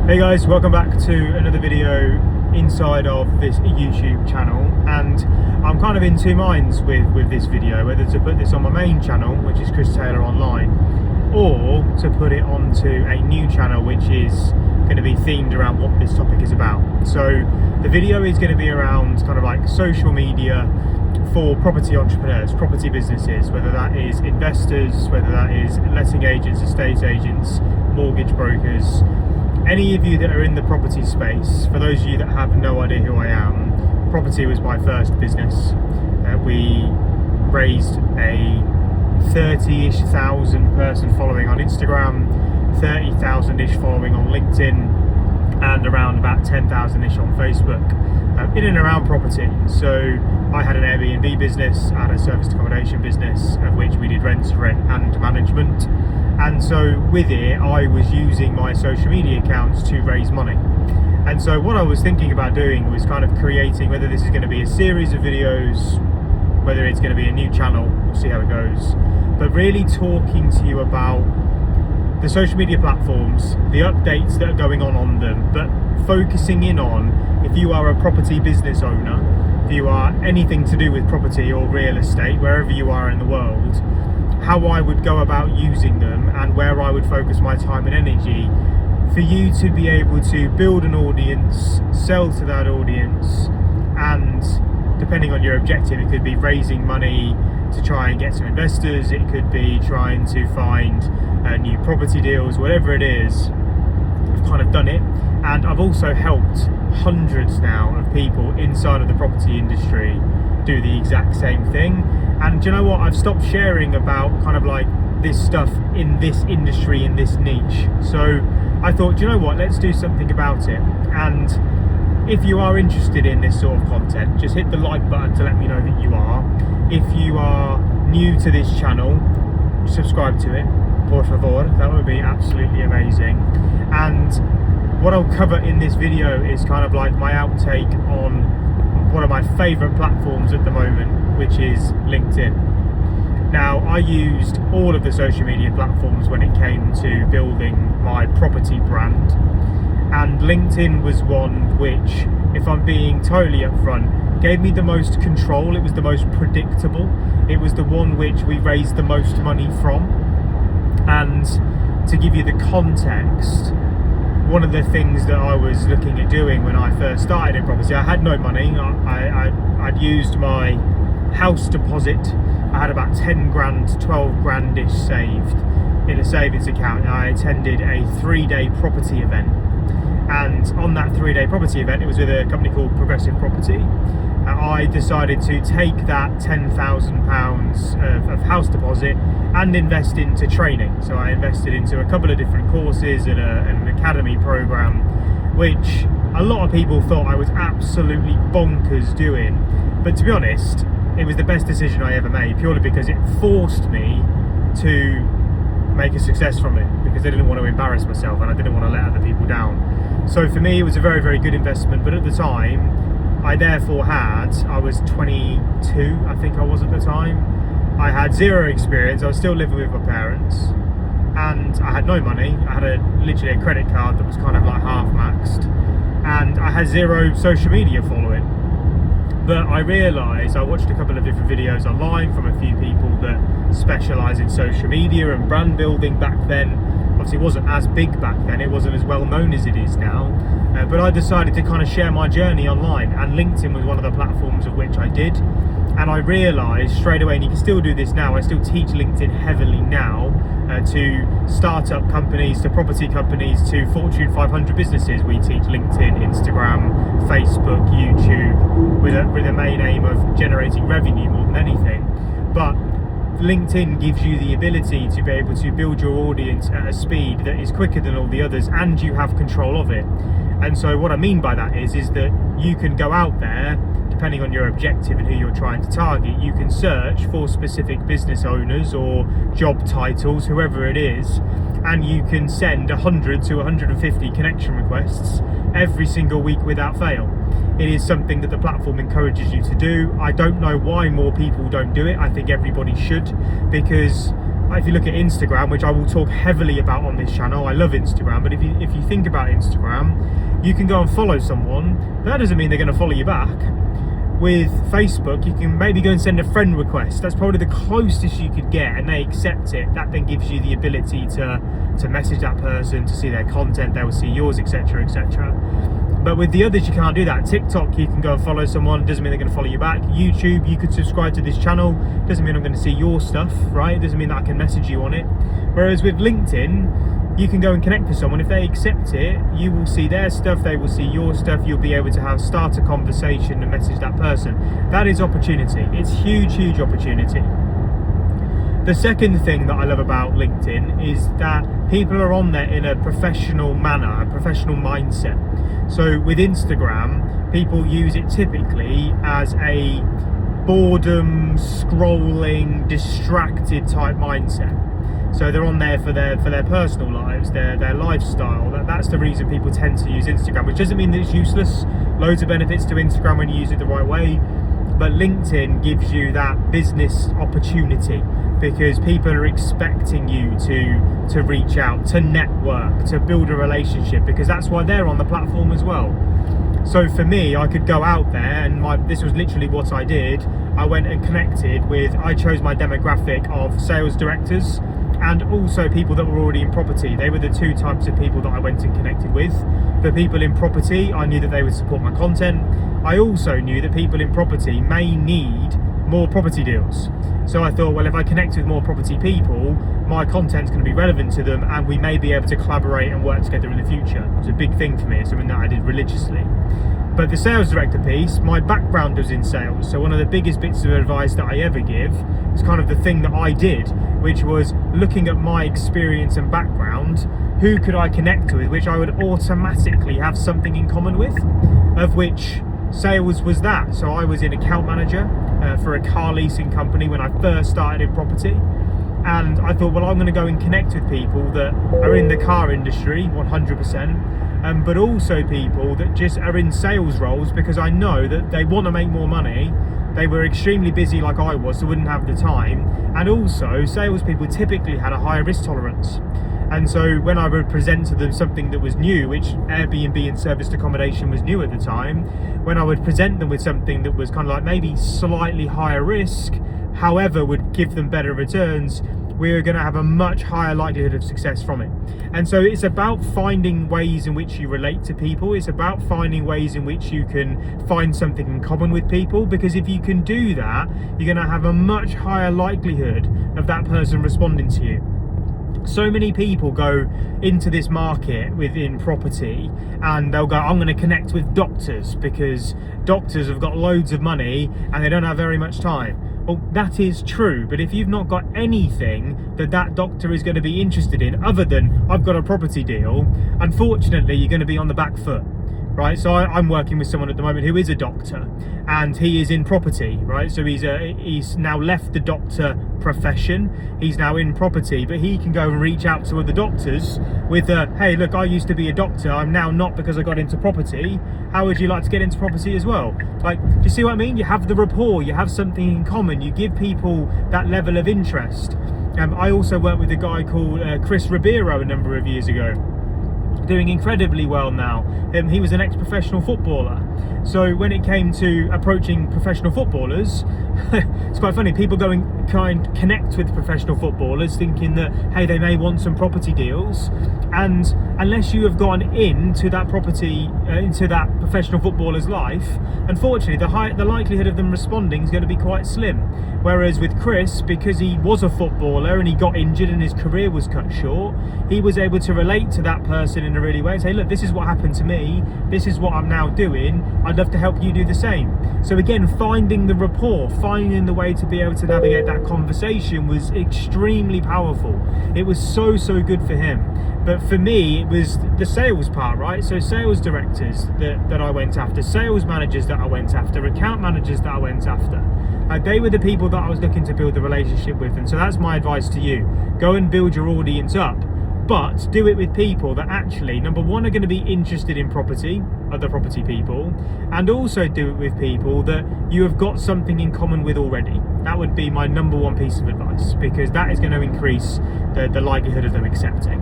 Hey guys, welcome back to another video inside of this YouTube channel, and I'm kind of in two minds with this video, whether to put this on my main channel, which is Chris Taylor Online, or to put it onto a new channel which is going to be themed around what this topic is about. So the video is going to be around kind of like social media for property entrepreneurs, property businesses, whether that is investors, whether that is letting agents, estate agents, mortgage brokers, any of you that are in the property space. For those of you that have no idea who I am, property was my first business. We raised a 30-ish thousand person following on Instagram, 30,000-ish following on LinkedIn, and around about 10,000-ish on Facebook, in and around property. So I had an Airbnb business, I had a serviced accommodation business, of which we did rent to rent and management. And so with it, I was using my social media accounts to raise money. And so what I was thinking about doing was kind of creating, whether this is going to be a series of videos, whether it's going to be a new channel, we'll see how it goes, but really talking to you about the social media platforms, the updates that are going on them, but focusing in on, if you are a property business owner, if you are anything to do with property or real estate, wherever you are in the world, how I would go about using them and where I would focus my time and energy for you to be able to build an audience, sell to that audience, and depending on your objective, it could be raising money to try and get some investors, it could be trying to find new property deals, whatever it is. I've kind of done it, and I've also helped hundreds now of people inside of the property industry do the exact same thing. And do you know what, I've stopped sharing about kind of like this stuff in this industry, in this niche. So I thought, do you know what, let's do something about it. And if you are interested in this sort of content, just hit the like button to let me know that you are. If you are new to this channel, subscribe to it, por favor, that would be absolutely amazing. And what I'll cover in this video is kind of like my outtake on one of my favourite platforms at the moment, which is LinkedIn. Now, I used all of the social media platforms when it came to building my property brand, and LinkedIn was one which, if I'm being totally upfront, gave me the most control. It was the most predictable. It was the one which we raised the most money from. And to give you the context, one of the things that I was looking at doing when I first started in property, I had no money. I'd used my house deposit. I had about 10 grand, 12 grand-ish saved in a savings account. I attended a 3-day property event. And on that 3-day property event, it was with a company called Progressive Property. I decided to take that £10,000 of house deposit and invest into training. So I invested into a couple of different courses and an academy program, which a lot of people thought I was absolutely bonkers doing. But to be honest, it was the best decision I ever made, purely because it forced me to make a success from it, because I didn't want to embarrass myself and I didn't want to let other people down. So for me, it was a very, very good investment. But at the time, I was 22, I think I was at the time. I had zero experience. I was still living with my parents, and I had no money. I had literally a credit card that was kind of like half maxed, and I had zero social media following. But I realised, I watched a couple of different videos online from a few people that specialise in social media and brand building back then. Obviously it wasn't as big back then, it wasn't as well known as it is now, but I decided to kind of share my journey online, and LinkedIn was one of the platforms of which I did. And I realised straight away, and you can still do this now, I still teach LinkedIn heavily now, to startup companies, to property companies, to Fortune 500 businesses. We teach LinkedIn, Instagram, Facebook, YouTube, with a main aim of generating revenue more than anything. But LinkedIn gives you the ability to be able to build your audience at a speed that is quicker than all the others, and you have control of it. And so what I mean by that is that you can go out there, depending on your objective and who you're trying to target, you can search for specific business owners or job titles, whoever it is, and you can send 100 to 150 connection requests every single week without fail. It is something that the platform encourages you to do. I don't know why more people don't do it. I think everybody should, because if you look at Instagram, which I will talk heavily about on this channel, I love Instagram, but if you think about Instagram, you can go and follow someone, but that doesn't mean they're going to follow you back. With Facebook, you can maybe go and send a friend request. That's probably the closest you could get, and they accept it. That then gives you the ability to message that person, to see their content, they will see yours, etc, etc. But with the others, you can't do that. TikTok, you can go and follow someone, doesn't mean they're going to follow you back. YouTube, you could subscribe to this channel, doesn't mean I'm going to see your stuff, right? It doesn't mean that I can message you on it. Whereas with LinkedIn, you can go and connect with someone. If they accept it, you will see their stuff, they will see your stuff, you'll be able to start a conversation and message that person. That is opportunity. It's huge, huge opportunity. The second thing that I love about LinkedIn is that people are on there in a professional manner, a professional mindset. So with Instagram, people use it typically as a boredom, scrolling, distracted type mindset. So they're on there for their personal lives, their lifestyle. That's the reason people tend to use Instagram, which doesn't mean that it's useless. Loads of benefits to Instagram when you use it the right way. But LinkedIn gives you that business opportunity because people are expecting you to reach out, to network, to build a relationship, because that's why they're on the platform as well. So for me, I could go out there, and this was literally what I did. I went and connected with, I chose my demographic of sales directors and also people that were already in property. They were the two types of people that I went and connected with. The people in property, I knew that they would support my content. I also knew that people in property may need more property deals. So I thought, well, if I connect with more property people, my content's going to be relevant to them, and we may be able to collaborate and work together in the future. It was a big thing for me. It's something that I did religiously. But the sales director piece, my background was in sales. So one of the biggest bits of advice that I ever give is kind of the thing that I did, which was looking at my experience and background, who could I connect with, which I would automatically have something in common with, of which sales was that. So I was an account manager for a car leasing company when I first started in property. And I thought, well, I'm going to go and connect with people that are in the car industry, 100%, but also people that just are in sales roles, because I know that they want to make more money. They were extremely busy like I was, so wouldn't have the time. And also, salespeople typically had a higher risk tolerance. And so when I would present to them something that was new, which Airbnb and serviced accommodation was new at the time, when I would present them with something that was kind of like maybe slightly higher risk, however would give them better returns, we are going to have a much higher likelihood of success from it. And so it's about finding ways in which you relate to people. It's about finding ways in which you can find something in common with people, because if you can do that, you're going to have a much higher likelihood of that person responding to you. So many people go into this market within property and they'll go, I'm going to connect with doctors because doctors have got loads of money and they don't have very much time. Well, that is true, but if you've not got anything that doctor is going to be interested in other than I've got a property deal, unfortunately you're going to be on the back foot. Right, so I'm working with someone at the moment who is a doctor, and he is in property, right? So he's now left the doctor profession. He's now in property, but he can go and reach out to other doctors with hey, look, I used to be a doctor. I'm now not because I got into property. How would you like to get into property as well? Like, do you see what I mean? You have the rapport, you have something in common. You give people that level of interest. I also worked with a guy called Chris Ribeiro a number of years ago, doing incredibly well now. He was an ex-professional footballer. So when it came to approaching professional footballers, it's quite funny. People go and kind of connect with professional footballers thinking that, hey, they may want some property deals. And unless you have gone into that property, into that professional footballer's life, unfortunately, the likelihood of them responding is going to be quite slim. Whereas with Chris, because he was a footballer and he got injured and his career was cut short, he was able to relate to that person in a really way and say, look, this is what happened to me. This is what I'm now doing. I'd love to help you do the same. So again, finding the rapport, finding the way to be able to navigate that conversation was extremely powerful. It was so good for him. But for me, it was the sales part, right? So sales directors that I went after, sales managers that I went after, account managers that I went after. They were the people that I was looking to build the relationship with. And so that's my advice to you. Go and build your audience up. but do it with people that actually, number one, are going to be interested in property, other property people, and also do it with people that you have got something in common with already. That would be my number one piece of advice, because that is going to increase the likelihood of them accepting.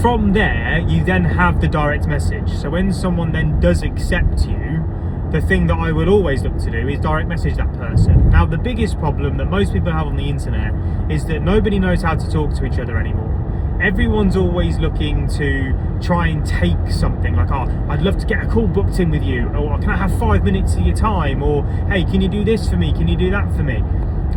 From there, you then have the direct message. So when someone then does accept you, the thing that I would always look to do is direct message that person. Now, the biggest problem that most people have on the internet is that nobody knows how to talk to each other anymore. Everyone's always looking to try and take something, like, oh, I'd love to get a call booked in with you, or can I have 5 minutes of your time, or hey, can you do this for me, can you do that for me?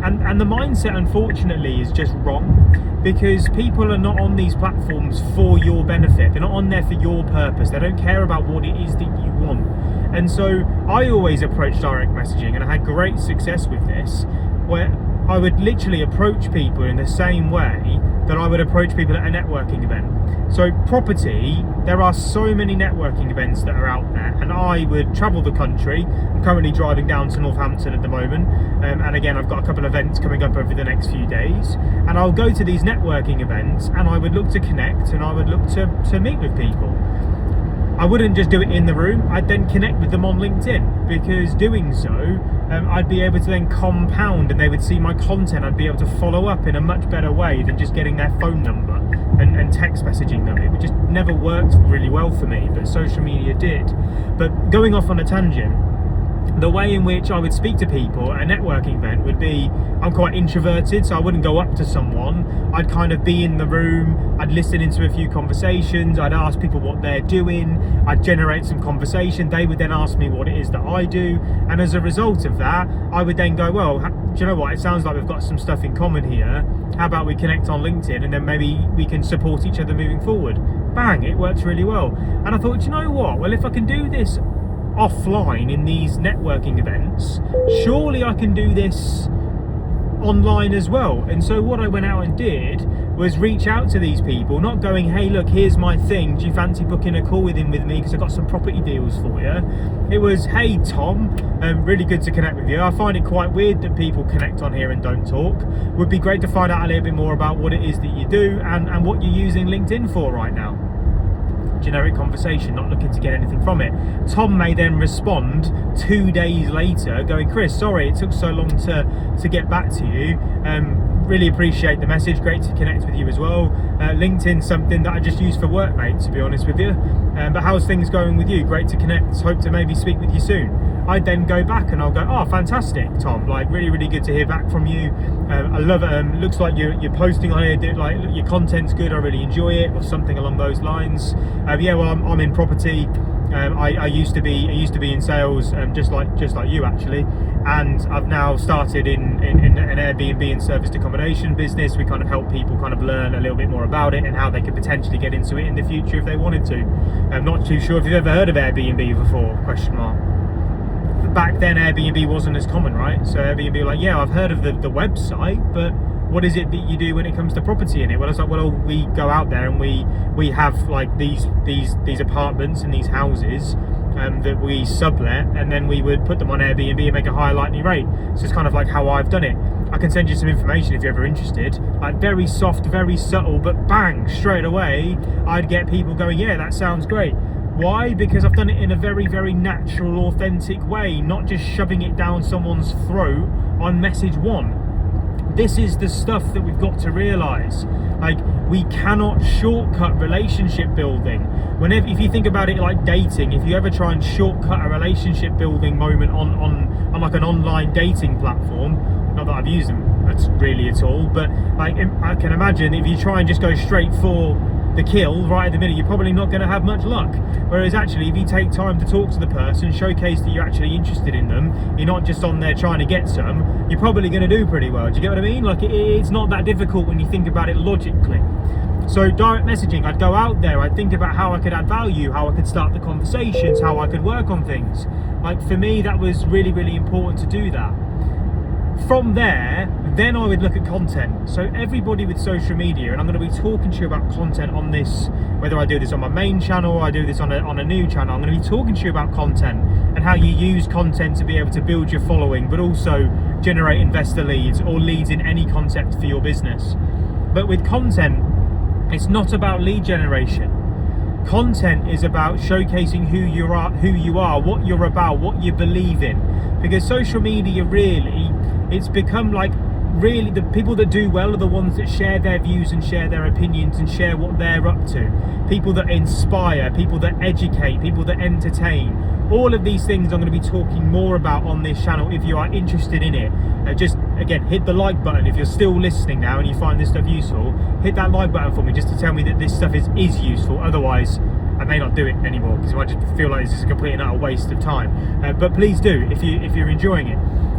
And the mindset, unfortunately, is just wrong, because people are not on these platforms for your benefit. They're not on there for your purpose. They don't care about what it is that you want. And so I always approach direct messaging, and I had great success with this, where I would literally approach people in the same way that I would approach people at a networking event. So property, there are so many networking events that are out there, and I would travel the country. I'm currently driving down to Northampton at the moment, and again, I've got a couple of events coming up over the next few days, and I'll go to these networking events and I would look to connect, and I would look to meet with people. I wouldn't just do it in the room, I'd then connect with them on LinkedIn, because doing so, I'd be able to then compound, and they would see my content. I'd be able to follow up in a much better way than just getting their phone number and text messaging them. It just never worked really well for me, but social media did. But going off on a tangent, the way in which I would speak to people at a networking event would be, I'm quite introverted, so I wouldn't go up to someone. I'd kind of be in the room, I'd listen into a few conversations, I'd ask people what they're doing, I'd generate some conversation, they would then ask me what it is that I do, and as a result of that, I would then go, well, do you know what, it sounds like we've got some stuff in common here, how about we connect on LinkedIn, and then maybe we can support each other moving forward. Bang, it worked really well. And I thought, do you know what, well, if I can do this offline in these networking events, surely I can do this online as well. And so what I went out and did was reach out to these people, not going, hey, look, here's my thing, do you fancy booking a call with me because I've got some property deals for you? It was, hey Tom, really good to connect with you. I find it quite weird that people connect on here and don't talk. Would be great to find out a little bit more about what it is that you do and what you're using LinkedIn for right now. Generic conversation, not looking to get anything from it. Tom may then respond 2 days later going, Chris, sorry it took so long to get back to you, really appreciate the message, great to connect with you as well. LinkedIn's something that I just use for work, mate, to be honest with you, but how's things going with you? Great to connect, hope to maybe speak with you soon. I'd then go back and I'll go, oh, fantastic, Tom, like really, really good to hear back from you. I love it. Looks like you're posting on here, like your content's good, I really enjoy it, or something along those lines. Yeah, well, I'm in property. I used to be in sales, just like you actually, and I've now started in an Airbnb and serviced accommodation business. We kind of help people kind of learn a little bit more about it and how they could potentially get into it in the future if they wanted to. I'm not too sure if you've ever heard of Airbnb before, question mark. Back then Airbnb wasn't as common, right? So Airbnb were like, yeah, I've heard of the website, but what is it that you do when it comes to property in it? Well, I was like, well, we go out there and we have like these apartments and these houses that we sublet, and then we would put them on Airbnb and make a higher likely rate. So it's kind of like how I've done it. I can send you some information if you're ever interested. Like very soft, very subtle, but bang, straight away I'd get people going, yeah, that sounds great. Why? Because I've done it in a very, very natural, authentic way, not just shoving it down someone's throat on message one. This is the stuff that we've got to realise. Like, we cannot shortcut relationship building. If you think about it like dating, if you ever try and shortcut a relationship building moment on like an online dating platform, not that I've used them that's really at all, but like I can imagine if you try and just go straight for the kill right at the minute, you're probably not going to have much luck. Whereas actually, if you take time to talk to the person, showcase that you're actually interested in them, you're not just on there trying to get some, you're probably going to do pretty well. Do you get what I mean? Like, it's not that difficult when you think about it logically. So direct messaging, I'd go out there, I'd think about how I could add value, how I could start the conversations, how I could work on things. Like, for me, that was really, really important to do that. From there, then I would look at content. So everybody with social media, and I'm going to be talking to you about content on this, whether I do this on my main channel or I do this on a new channel, I'm going to be talking to you about content and how you use content to be able to build your following, but also generate investor leads or leads in any concept for your business. But with content, It's not about lead generation. Content is about showcasing who you are, what you're about, what you believe in. Because social media, really, it's become like, really, the people that do well are the ones that share their views and share their opinions and share what they're up to. People that inspire, people that educate, people that entertain. All of these things I'm going to be talking more about on this channel if you are interested in it. Just, again, hit the like button if you're still listening now and you find this stuff useful. Hit that like button for me just to tell me that this stuff is useful. Otherwise, I may not do it anymore because I might just feel like this is a complete and utter waste of time. But please do if you're enjoying it.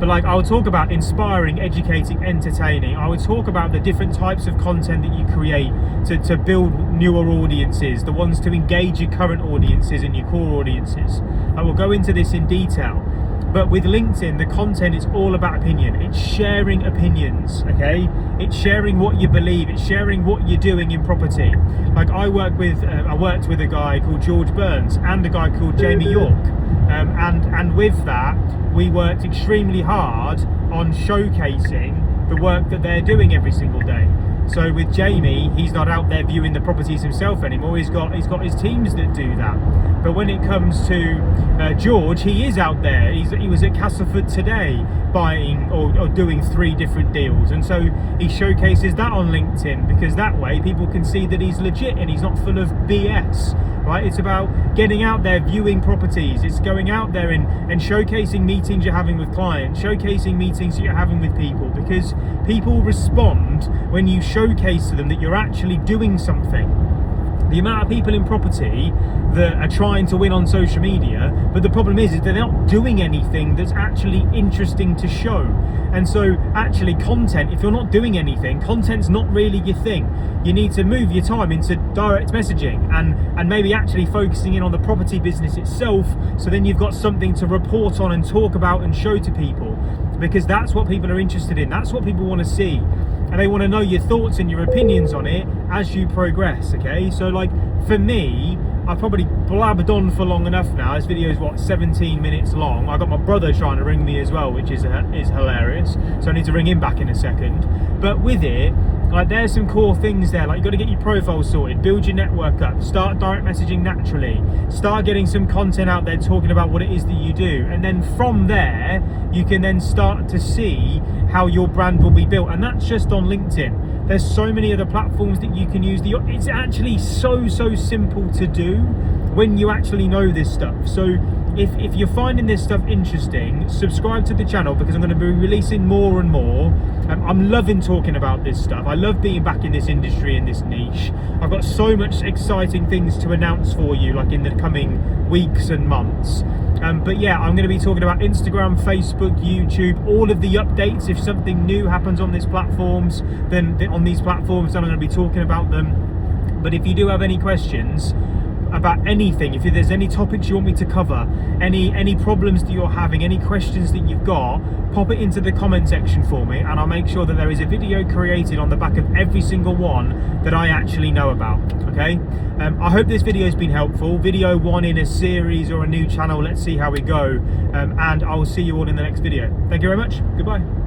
But like, I will talk about inspiring, educating, entertaining. I would talk about the different types of content that you create to build newer audiences, the ones to engage your current audiences and your core audiences. I will go into this in detail. But with LinkedIn, the content is all about opinion. It's sharing opinions, okay? It's sharing what you believe. It's sharing what you're doing in property. Like, I worked with a guy called George Burns and a guy called Jamie York. And with that, we worked extremely hard on showcasing the work that they're doing every single day. So with Jamie, he's not out there viewing the properties himself anymore. He's got his teams that do that. But when it comes to George, he is out there. He was at Castleford today buying or doing 3 different deals, and so he showcases that on LinkedIn because that way people can see that he's legit and he's not full of BS. Right? It's about getting out there, viewing properties. It's going out there and showcasing meetings you're having with clients, showcasing meetings that you're having with people, because people respond when you showcase to them that you're actually doing something. The amount of people in property that are trying to win on social media, but the problem is they're not doing anything that's actually interesting to show. And so actually content, if you're not doing anything, content's not really your thing. You need to move your time into direct messaging and maybe actually focusing in on the property business itself, so then you've got something to report on and talk about and show to people, because that's what people are interested in. That's what people want to see. And they want to know your thoughts and your opinions on it as you progress, okay? So like, for me, I've probably blabbed on for long enough now. This video is 17 minutes long. I got my brother trying to ring me as well, which is hilarious. So I need to ring him back in a second. But with it, like, there's some core things there. Like, you've got to get your profile sorted, build your network up, start direct messaging naturally, start getting some content out there talking about what it is that you do. And then from there, you can then start to see how your brand will be built. And that's just on LinkedIn. There's so many other platforms that you can use. It's actually so simple to do when you actually know this stuff. So if you're finding this stuff interesting, subscribe to the channel, because I'm going to be releasing more and more. I'm loving talking about this stuff. I love being back in this industry, in this niche. I've got so much exciting things to announce for you, like in the coming weeks and months. But yeah, I'm going to be talking about Instagram, Facebook, YouTube, all of the updates. If something new happens on these platforms, then I'm going to be talking about them. But if you do have any questions about anything, if there's any topics you want me to cover, any problems that you're having, any questions that you've got, pop it into the comment section for me, and I'll make sure that there is a video created on the back of every single one that I actually know about, okay? I hope this video has been helpful. Video 1 in a series or a new channel. Let's see how we go, and I will see you all in the next video. Thank you very much. Goodbye.